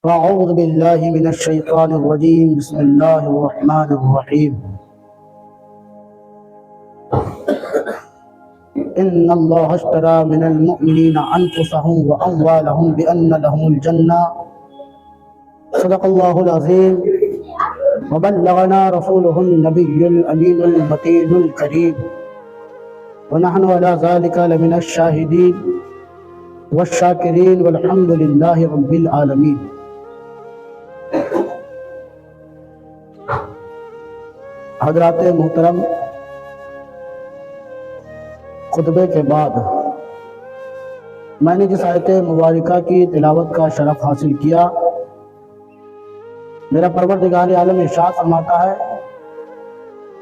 أعوذ بالله من الشيطان الرجيم بسم الله الرحمن الرحيم إن الله اشترى من المؤمنين أنفسهم وأموالهم بأن لهم الجنة صدق الله العظيم وبلغنا رسوله النبي الأمين المتين الكريم ونحن على ذلك لمن الشاهدين والشاکرین والحمد للہ رب العالمین۔ حضرات محترم، خطبے کے بعد میں نے جس آیت مبارکہ کی تلاوت کا شرف حاصل کیا، میرا پروردگار عالم ارشاد فرماتا ہے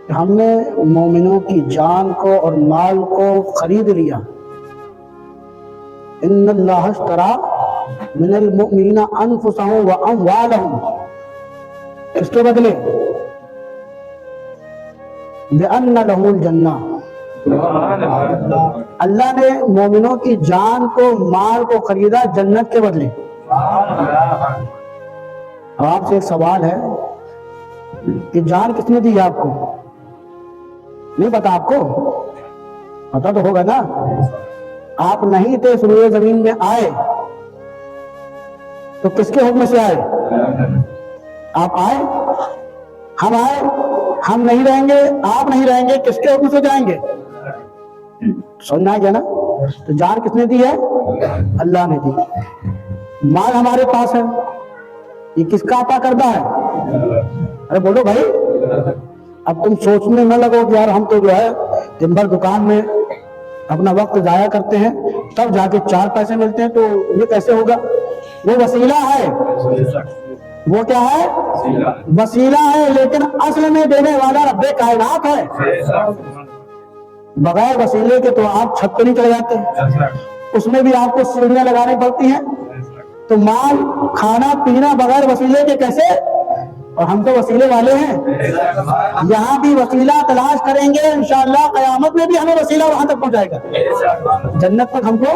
کہ ہم نے مومنوں کی جان کو اور مال کو خرید لیا۔ ان اللہ اشترى من المؤمنین انفسهم واموالهم، اس کے بدلے بأن لهم الجنہ، اللہ نے مومنوں کی جان کو مال کو خریدا جنت کے بدلے۔ اب آپ سے ایک سوال ہے کہ جان کس نے دی آپ کو؟ نہیں پتا آپ کو؟ پتا تو ہوگا نا، آپ نہیں تھے سروئے زمین میں آئے تو کس کے حکم سے آئے؟ آپ آئے، ہم آئے، ہم نہیں رہیں گے، آپ نہیں رہیں گے، کس کے حکم سے جائیں گے؟ سمجھنا ہے کیا نا؟ تو جان کس نے دی ہے؟ اللہ نے دی۔ مال ہمارے پاس ہے، یہ کس کا عطا کردہ ہے؟ ارے بولو بھائی، اب تم سوچنے نہ لگو کہ یار ہم تو جو ہے دن بھر دکان میں اپنا وقت ضائع کرتے ہیں تب جا کے 4 پیسے ملتے ہیں، تو یہ کیسے ہوگا؟ وہ وسیلہ ہے، وہ کیا ہے؟ وسیلہ ہے، لیکن اصل میں دینے والا رب کائنات ہے۔ بغیر وسیلے کے تو آپ چھت پہ نہیں چڑھ جاتے، اس میں بھی آپ کو سیڑھیاں لگانی پڑتی ہیں۔ تو مال کھانا پینا بغیر وسیلے کے کیسے؟ اور ہم تو وسیلے والے ہیں، یہاں بھی وسیلہ تلاش کریں گے، انشاءاللہ قیامت میں بھی ہمیں وسیلہ وہاں تک پہنچائے گا، جنت تک ہم کو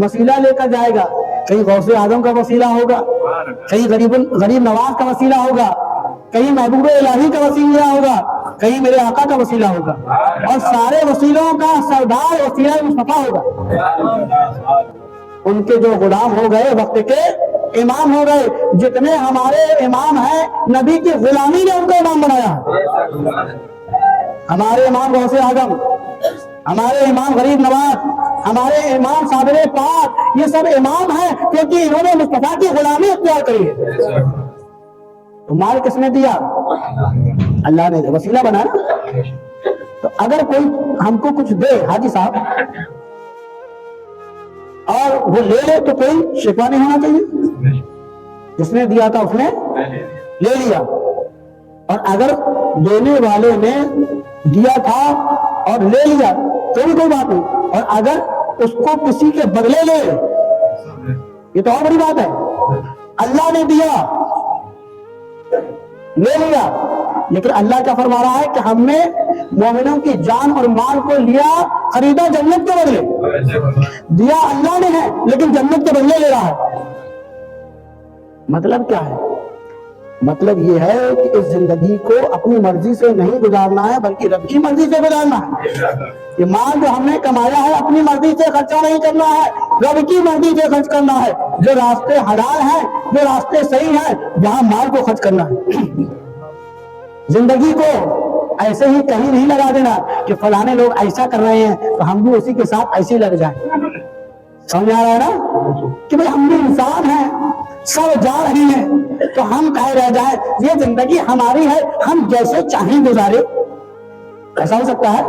وسیلہ لے کر جائے گا۔ کہیں غوث اعظم کا وسیلہ ہوگا، کہیں غریب نواز کا وسیلہ ہوگا، کہیں محبوب الہی کا وسیلہ ہوگا، کہیں میرے آقا کا وسیلہ ہوگا، اور سارے وسیلوں کا سردار وسیلہ مصطفیٰ ہوگا۔ ان کے جو غلام ہو گئے وقت کے امام ہو گئے، جتنے ہمارے امام ہیں نبی کی غلامی نے ان کو امام بنایا ہے۔ ہمارے امام غوث اعظم، ہمارے امام غریب نواز، ہمارے امام صابر پاک، یہ سب امام ہیں کیونکہ انہوں نے مصطفیٰ کی غلامی اختیار کری ہے۔ تو مال کس نے دیا؟ اللہ نے وسیلہ بنایا۔ تو اگر کوئی ہم کو کچھ دے حاجی صاحب اور وہ لے لے تو کوئی شکوہ نہیں ہونا چاہیے، جس نے دیا تھا اس نے لے لیا، اور اگر دینے والے نے دیا تھا اور لے لیا تو بھی کوئی بات نہیں، اور اگر اس کو کسی کے بدلے لے یہ تو اور بڑی بات ہے۔ اللہ نے دیا لے لیا، لیکن اللہ کیا فرما رہا ہے کہ ہم نے مومنوں کی جان اور مال کو لیا، خریدا جنت کے بدلے۔ دیا اللہ نے ہے لیکن جنت کے بدلے لے رہا ہے۔ مطلب کیا ہے؟ مطلب یہ ہے کہ اس زندگی کو اپنی مرضی سے نہیں گزارنا ہے بلکہ رب کی مرضی سے گزارنا ہے۔ یہ مال جو ہم نے کمایا ہے اپنی مرضی سے خرچہ نہیں کرنا ہے، رب کی مرضی سے خرچ کرنا ہے۔ جو راستے حلال ہیں، جو راستے صحیح ہیں، یہاں مال کو خرچ کرنا ہے۔ زندگی کو ایسے ہی کہیں نہیں لگا دینا کہ فلانے لوگ ایسا کر رہے ہیں تو ہم بھی اسی کے ساتھ ایسے ہی لگ جائیں۔ سمجھ آ رہا ہے نا کہ بھئی ہم بھی انسان ہیں، سب جا رہے ہیں تو ہم کہے رہ جائیں یہ زندگی ہماری ہے، ہم جیسے چاہیں گزارے؟ ایسا ہو سکتا ہے؟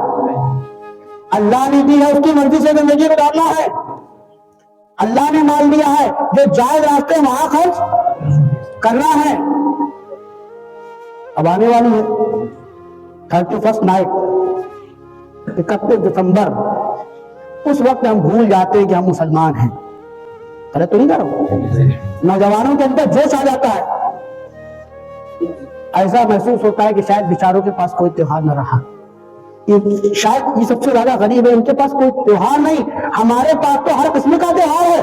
اللہ نے دی ہے، اس کی مرضی سے زندگی گزارنا ہے۔ اللہ نے مال دیا ہے، جو جائز راستے وہاں خرچ کرنا ہے۔ اب آنے والی ہے 31 نائٹ 31 دسمبر، اس وقت ہم بھول جاتے ہیں کہ ہم مسلمان ہیں۔ ارے تو نہیں کر رہا ہوں، نوجوانوں کے اندر جوش آ جاتا ہے، ایسا محسوس ہوتا ہے کہ شاید بیچاروں کے پاس کوئی تیوہار نہ رہا، شاید یہ سب سے زیادہ غریب ہے، ان کے پاس کوئی تیوہار نہیں، ہمارے پاس تو ہر قسم کا تیوہار ہے۔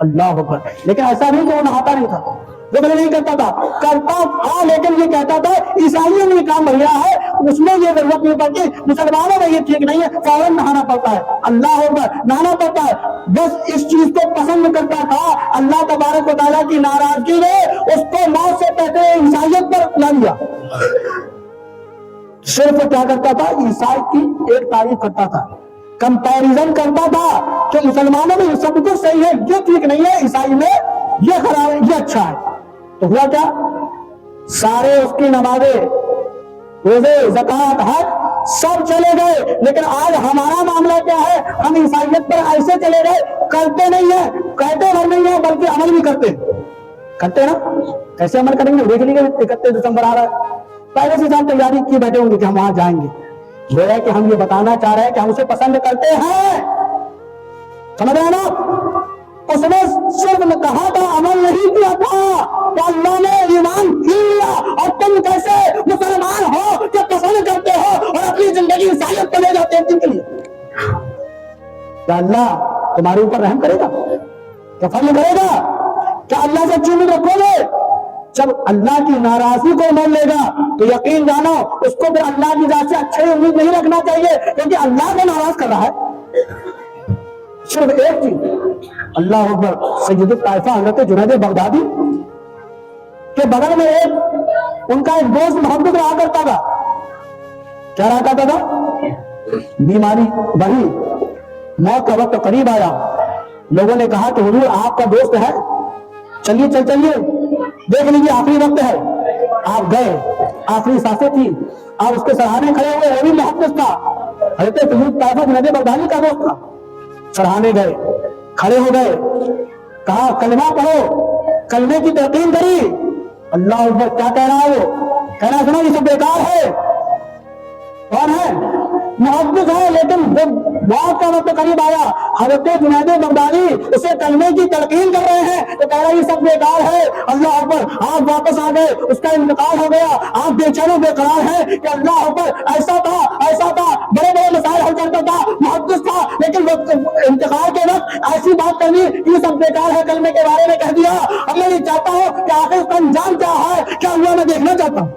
اللہ اکبر. لیکن ایسا نہیں کہ وہ نہاتا نہیں تھا, وہ بھی نہیں کرتا تھا, کرتا تھا, لیکن یہ کہتا تھا عیسائیوں میں یہ کام بڑھیا ہے, اس میں یہ ضرورت نہیں پڑتی, مسلمانوں میں یہ ٹھیک نہیں ہے, فوراً نہانا پڑتا ہے. اللہ اکبر, نہانا پڑتا ہے. بس اس چیز کو پسند کرتا تھا. اللہ تبارک و تعالیٰ کی ناراضگی نے اس کو موت سے پہلے عیسائیت پر لا لیا. صرف کیا کرتا تھا, عیسائی کی ایک تعریف کرتا تھا, کمپیریزن کرتا تھا کہ مسلمانوں میں سب کچھ صحیح ہے, یہ ٹھیک نہیں ہے, عیسائی میں یہ خراب ہے, یہ اچھا ہے. تو ہوا کیا, سارے اس کی نمازیں, روزے, زکوٰۃ, حج سب چلے گئے. لیکن آج ہمارا معاملہ کیا ہے, ہم عیسائیت پر ایسے چلے گئے, کرتے نہیں ہیں, کہتے بھر نہیں ہیں, بلکہ عمل بھی کرتے نا. کیسے عمل کریں گے, دیکھ لیجیے 31 دسمبر آ رہا ہے, پہلے سے ہم تیاری کیے بیٹھے ہوں گے کہ ہم وہاں جائیں گے. یہ ہے کہ ہم یہ بتانا چاہ رہے ہیں کہ ہم اسے پسند کرتے ہیں. سمجھ رہے ہیں نا, اس نے صرف کہا تھا, عمل نہیں کیا تھا, تو اللہ نے ایمان چھین لیا. اور تم کیسے مسلمان ہو کہ پسند کرتے ہو اور اپنی زندگی عیسائیت کو لے جاتے ہیں دن کے لیے. کیا اللہ تمہارے اوپر رحم کرے گا, کیا فضل کرے گا, کیا اللہ سے امید رکھو گے؟ جب اللہ کی ناراضی کو مان لے گا تو یقین جانو اس کو پھر اللہ کی ذات سے اچھی امید نہیں رکھنا چاہیے, کیونکہ اللہ کو ناراض کر رہا ہے. صرف ایک چیز, اللہ اکبر, سید الطائفہ حضرت جنید بغدادی کے بغل میں ان کا ایک دوست محبت رہا کرتا تھا. کیا رہا کرتا تھا, بیماری بڑھی, موت کا وقت قریب آیا. لوگوں نے کہا کہ حضور آپ کا دوست ہے, چلیے دیکھ لیجیے, آخری وقت ہے. آپ گئے, آخری سانسیں تھی, آپ اس کے سراہانے کھڑے ہوئے, وہ بھی محدث تھا, حضرت سید الطائفہ جنید بغدادی کا دوست تھا. سراہانے گئے, کھڑے ہو گئے, کہا کلمہ پڑھو, کلمے کی تلقین کری. اللہ اکبر, کیا کہہ رہا ہے وہ, کہنا سنا یہ سب بیکار ہے. کون ہے, محدث ہے, لیکن جب موت کا وقت قریب آیا, حضرت جنید بغدادی اسے کلمے کی تلقین کر رہے ہیں تو کہہ رہا ہے یہ سب بیکار ہے. اللہ اکبر, آپ واپس آ گئے, اس کا انتقال ہو گیا. آپ بے چین و بے قرار ہیں کہ اللہ اکبر, ایسا تھا, بڑے بڑے مسائل حل کرتا تھا, محدث تھا, لیکن انتقال کے وقت ایسی بات کرنی یہ سب بیکار ہے, کلمے کے بارے میں کہہ دیا. اب میں یہ چاہتا ہوں کہ آخر اس کا انجام کیا ہے, کیا ہوا, میں دیکھنا چاہتا ہوں.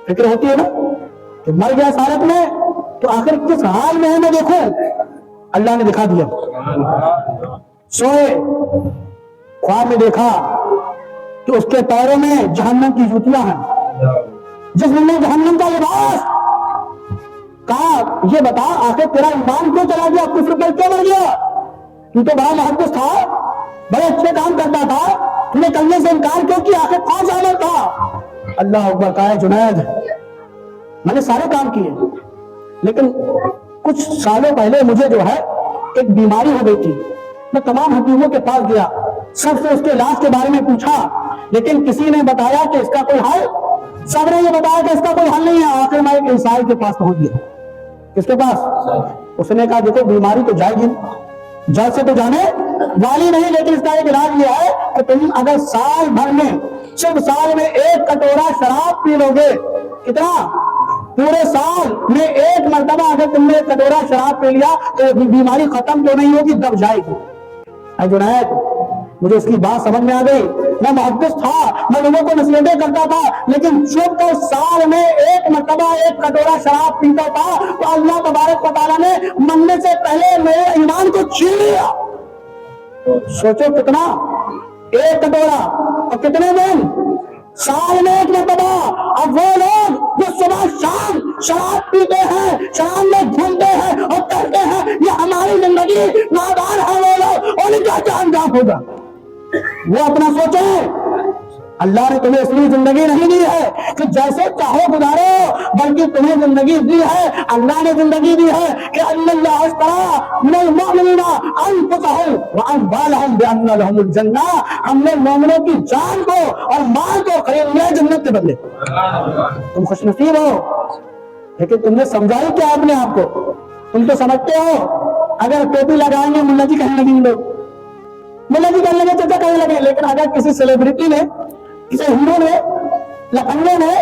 فکر ہوتی ہے نا کہ مر گیا سارت میں تو آخر کس حال میں ہے میں دیکھوں. اللہ نے دکھا دیا. سوئے, خواب میں دیکھا کہ اس کے پیروں میں جہنم کی جوتیاں ہیں, جس نے جہنم کا لباس. کہا یہ بتا آخر تیرا ایمان کیوں چلا گیا, کفر پر کیوں مر گیا, تو بڑا محدث تھا, بڑے اچھے کام کرتا تھا, تم نے کرنے سے انکار کیوں کیا, آخر کون سا عمل تھا. اللہ اکبر, کہا جنید میں نے سارے کام کیے, لیکن کچھ سالوں پہلے مجھے جو ہے ایک بیماری ہو گئی تھی. میں تمام حکیموں کے پاس گیا, سب سے اس کے علاج کے بارے میں پوچھا, لیکن کسی نے بتایا کہ اس کا کوئی حل, سب نے یہ بتایا کہ اس کا کوئی حل نہیں ہے. آخر میں ایک عیسائی کے پاس پہنچ گیا. کس کے پاس؟ اس نے کہا دیکھو بیماری تو جائے گی, جڑ سے تو جانے والی نہیں, لیکن اس کا ایک علاج یہ ہے کہ تم اگر سال بھر میں, صرف سال میں 1 کٹورا شراب پی لو گے, کتنا, پورے سال میں 1 مرتبہ اگر تم نے 1 کٹورا شراب پی لیا تو بیماری ختم تو نہیں ہوگی, دب جائے گی. اے جنید, مجھے اس کی بات سمجھ میں آ گئی. میں محدث تھا, میں لوگوں کو نصیحتیں کرتا تھا, لیکن چپ کر سال میں 1 مرتبہ 1 کٹورا شراب پیتا تھا تو اللہ تبارک و تعالیٰ نے مرنے سے پہلے میرے ایمان کو چھین لیا. سوچو کتنا, 1 کٹورا اور کتنے دن, سال میں 1 مرتبہ. اب وہ لوگ جو صبح شام شراب پیتے ہیں, شام میں گھومتے ہیں اور کہتے ہیں یہ ہماری زندگی نادان ہے, وہ لوگ, اور ان کا کیا انجام ہوگا, وہ اپنا سوچیں. اللہ نے تمہیں اس لیے زندگی نہیں دی ہے کہ جیسے چاہو گزارو, بلکہ تمہیں زندگی دی ہے, اللہ نے زندگی دی ہے کہ اللہ اشتری من المؤمنین انفسهم واموالهم بان لهم الجنہ, ہم نے مومنوں کی جان کو اور مال کو خرید لیا جنت کے بدلے. تم خوش نصیب ہو, لیکن تم نے سمجھا ہی کیا اپنے آپ کو. تم تو سمجھتے ہو اگر ٹوپی لگائیں گے ملا جی کہنے لگیں لوگ, ملا جی کہنے لگے, چچا کہنے لگے. لیکن اگر کسی سیلیبریٹی نے, کسی ہیرو نے, لکھنؤ نے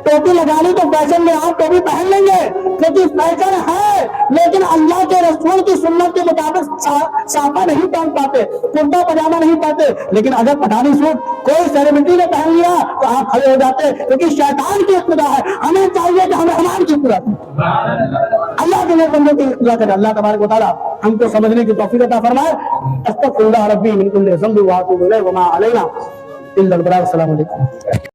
ٹوپی لگا لی تو فیشن میں آپ ٹوپی پہن لیں گے کیونکہ فیشن ہے، لیکن اللہ کے رسول کی سنت کے مطابق صافہ نہیں پہن پاتے، کرتا پاجامہ نہیں پاتے. لیکن اگر پٹھانی سوٹ کوئی سیلیبریٹی نے پہن لیا تو آپ کھڑے ہو جاتے، کیونکہ شیطان کی اقتدا ہے. ہمیں چاہیے کہ ہمیں حرام کی اقتدا کریں، اللہ کے لیے بندوں کی اقتدا کریں. اللہ تبارک و تعالیٰ ہم کو سمجھنے کی توفیق عطا فرمائے. استغفر اللہ ربی من کل ذنب واتوب الیہ وما علینا الا البلاغ. السلام علیکم.